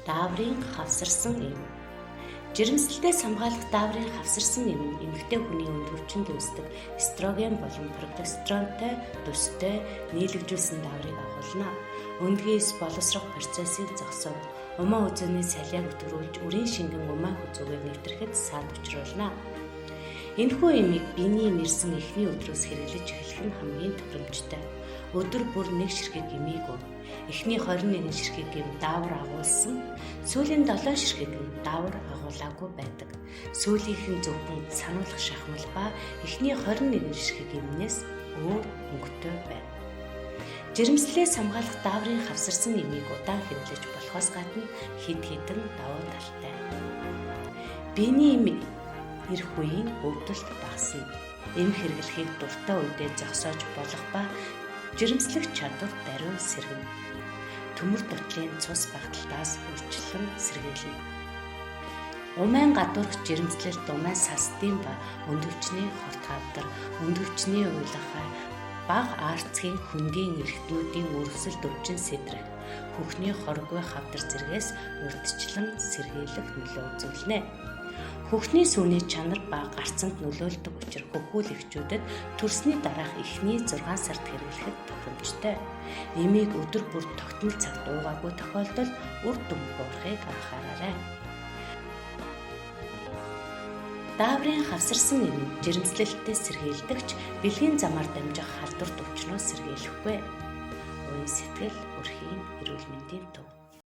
Дааврын хавсарсан эм. Жирэмслэлтээс хамгаалах дааврын хавсарсан эм нь эмэгтэй хүний өндөрчөнд үүсдэг эстроген болон прогестеронтой төстэй нийлэгжүүлсэн дааврыг агуулна. Өндгийс боловсрох процессыг зогсоов, умаа үзүүний салиаг өтгөрүүлж үрийн шингэн умаа хүзүүгээр нэвтрэхэд саад учруулна. Энэхүү эмийг биений мэрсэн эхний өдрөөс хэрэглэж эхлэх нь хамгийн тохиромжтой. Өдөр бүр нэг ширхэг эмийгөө. Эхний 21 ширхэг эм даавар агуулсан, сүүлийн 7 ширхэг эм даавар агуулаагүй байдаг. Сүүлийнхэн зөвхөн сануулгах шахмал ба эхний 21 ширхэг эмнээс өөр өнгөтэй байна. Жирэмслэлээс хамгаалах дааврын хавсарсан эмийг удаан хэрэглэж болохоос гадна хэд хэдэн давуу талтай. Биений эм ирэх үеийн өвдөлт багасна. Эм хэрэглэхийг дуртай үедээ зогсоож болох ба жирэмслэх чадвар даруй сэргэнэ. Төмөр дутлын цус багталтаас үрчлэн сэргийлнэ. Умайн гадуурх жирэмслэлт умайн сасдын ба өндөвчний хорт хавдар, өндөвчний уйлахай, бага арцгийн хөндийн эрхтнүүдийн өргөсөлд өвчин сэтрэх, хөхний хоргүй хавдар зэргээс урьдчилан сэргийлэх нөлөө үзүүлнэ. Хөхний сүүний чанар ба гарцанд нөлөөлдөг учраас хөхүүлэгчүүдэд төрсний дараах эхний 6 сард хэрэглэхэд тохиромжтой. Эмийг өдөр бүр тогтмол цагт уугаагүй тохиолдолд үр дүн буурахыг анхаараарай. Дааврын хавсарсан эм нь жирэмслэлтээс сэргийлдэгч бэлгийн замаар дамжих халдварт өвчнөөс сэргийлэхгүй. Уян сэтгэл, өрхийн эрүүл мэндийн төв.